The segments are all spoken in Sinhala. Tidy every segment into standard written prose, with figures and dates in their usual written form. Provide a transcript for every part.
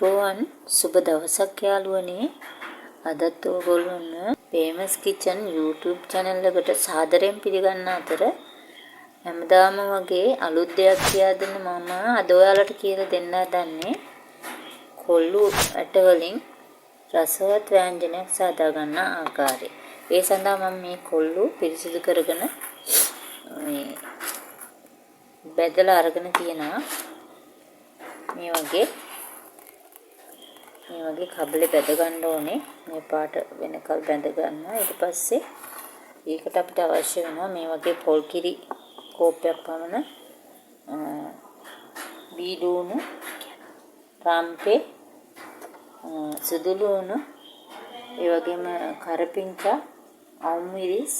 අයිබෝවන් සුබ දවසක් යාළුවනේ. අදත් ඔයගොල්ලොන්න famous kitchen YouTube channel එකට සාදරයෙන් පිළිගන්න අතර හැමදාම වගේ අලුත් දෙයක් කියා දෙන්න මම අද ඔයාලට කියලා දෙන්න හදන්නේ කොල්ලු ඇට වලින් රසවත් ව්‍යංජනයක් සාදා ගන්න ආකාරය. ඒ සඳහා මම මේ කොල්ලු පිරිසිදු කරගෙන මේ බෙදලා අරගෙන තියෙනවා. මේ වගේ කබලේ බැද ගන්න ඕනේ. මේ පාට වෙනකල් බැඳ ගන්නවා. ඊට පස්සේ ඒකට අපිට අවශ්‍ය වෙනවා මේ වගේ පොල් කිරි කෝප්පයක් පමණ බීඩුණු රාම්පේ සුදු ලුණු ඒ වගේම කරපිංචා අවුමිරිස්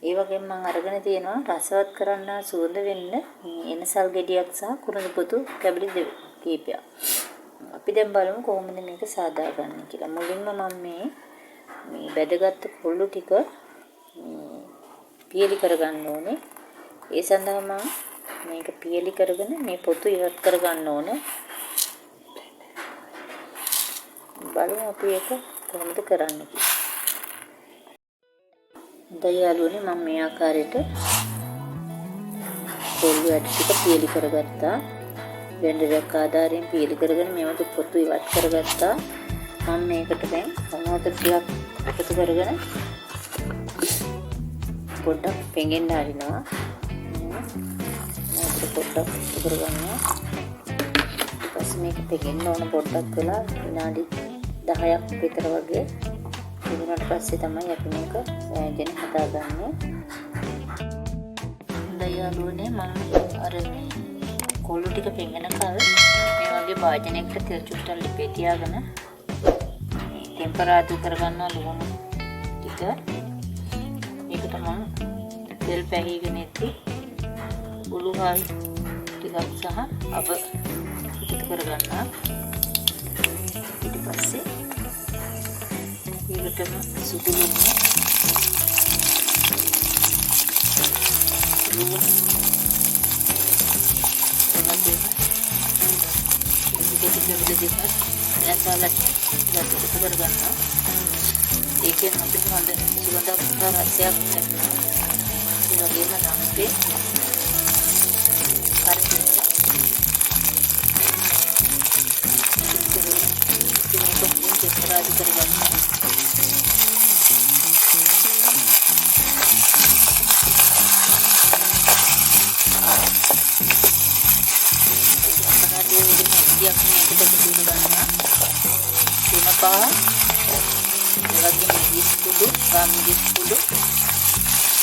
ඒ වගේම මම අරගෙන තියෙනවා රසවත් කරන්න සුවඳ වෙන්න එනසල් ගෙඩියක් සහ කුරුඳු පොතු කැබලි කීපයක්. අපි දැන් බලමු කොහොමද මේක සාදා ගන්න කියලා. මුලින්ම මම මේ බැදගත් කොල්ලු ටික පියලි කරගන්න ඕනේ. ඒ සඳහා මම මේක පියලි කරගෙන මේ පොතු ඉවත් කරගන්න ඕනේ. බලමු අපි ඒක කොහොමද කරන්න කියලා. දැන් යාළුවනේ මම මේ ආකාරයට කොල්ලු ඇට ටික පියලි කරගත්තා. බෙන්ඩරයක් ආධාරයෙන් පියලි කරගෙන මේවට පොතු ඉවත් කරගත්තා. මම මේකට දැන් මොනවද ටිකක් එකතු කරගෙන පොඩ්ඩක් පෙඟෙන්න හරිනවා. මේකට පොඩ්ඩක් එකතු කරගන්නවා. ඊපස්සේ මේක පෙඟෙන්න ඕන පොඩ්ඩක් වෙලා විනාඩි 10ක් විතර වගේ. ඊට පස්සේ තමයි අපි මේක ව්‍යංජන හදාගන්නේ. දැන් යාළුවනේ මම අර කොල්ලු ටික පෙඟෙන කල මේ වගේ භාජනයකට තෙල් චුට්ටක් ලිපේ තියාගෙන ටෙම්පරාදු කරගන්නවා ලුණු ටික. ඒකට මම තෙල් පැහිගෙන ඉති උළුහල් ටිකක් සහ අබ එකතු කරගන්නවා. ඊට පස්සේ ඒකටම සුදු ලුණු ඒකෙන් අපිට හොඳ සුවඳක් රසයක් ලැබෙනවා. ඒ වගේම රාම්පේ කරපිංචා ටෙම්පරාදු කරගන්නවා. යක් මේකට එකතු කරගන්නවා. තුන පහ ඒ වගේම මිරිස් කුඩු, රාම් මිරිස් කුඩු,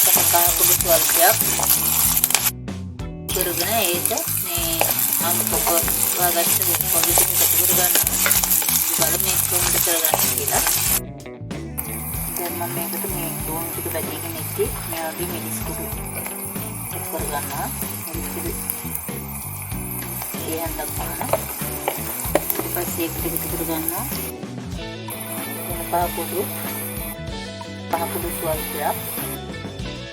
කටකා කුඩු ස්වල්පයක් කරගෙන ඒක මේ අම්පක වගත්ත පොඩි ටික එකතු කරගන්නවා. බලමු මේක කොහොමද කරගන්නේ කියලා. දැන් මම මේකට මේ ලුණු ටික බැදගෙන ඉති මේ වගේ මිරිස් කුඩු එකතු කරගන්නවා. මිරිස් කුඩු ඒ හන්දක් පමණ පස්සේ ඒක ටික කරගන්නවා. පහ කුඩු ස්වල්පයක්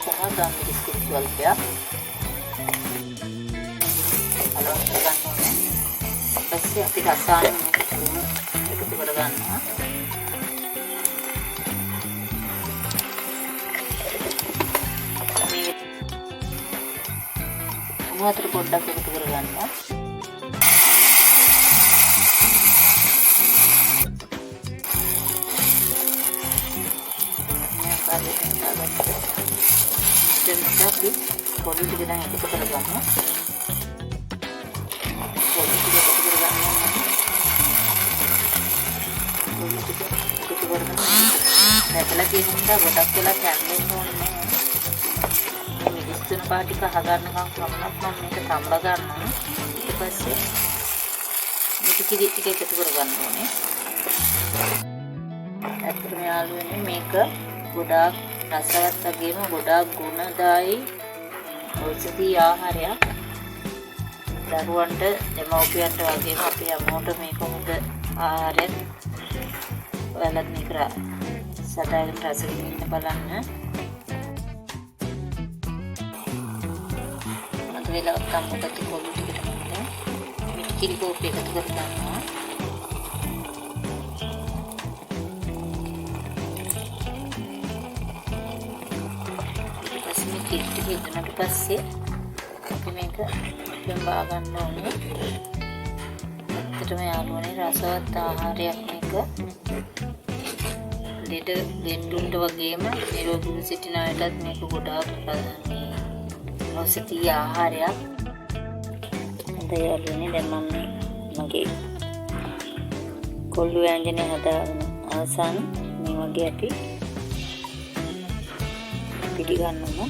සහ ගම් මිරිස් කුඩු ස්වල්පයක් අලවස් කරගන්න ඕනේ. පස්සේ අපි රසායන ලුණු එකතු කරගන්නවා. මේ වතුර පොඩ්ඩක් එකතු කරගන්නවා. අපි පොඩි ටික දැන් එකතු කරගන්නවා. පොඩි ටික එකතු කරගන්නවා. පොඩි ටික එකතු කරගෙන නැතලා තියෙන නිසා ගොඩක් වෙලා කැන්වෙන්න ඕනේ. මේ මිරිස් තුන පහ ටික අහගන්නකම් පමණක් මම මේක තඹලා ගන්නවා. ඊට පස්සේ මේක ටික එකතු කරගන්න ඕනේ. ඇත්තටම යාළුවනේ මේක ගොඩාක් රසවත් වගේම ගොඩාක් ගුණදායි ඖෂධීය ආහාරයක්. දරුවන්ට දෙමව්පියන්ට වගේම අපි හැමෝටම මේක හොඳ ආහාරයක්. ඔයාලත් මේක සදාගෙන රස විඳින්න බලන්න. මොකද වෙලාවක් කම්මකට කොල්ලු ටිකට මම මිටි කිරි කෝප්පය එකතු කරගන්නවා. යෙදුනට පස්සේ අපි මේක පෙම්බා ගන්න ඕනේ. ඇත්තටම යාළුවනේ රසවත් ආහාරයක් මේක. ලෙඩ දෙන්නුන්ට වගේම නිරෝගීව සිටින අයටත් මේක ගොඩාක් ඖෂධීය ආහාරයක්. හොඳයි යාළුවනේ, දැන් මම මගේ කොල්ලු ව්‍යංජනය හදාගෙන අවසන් මේ වගේ අපි පිළිගන්නමු.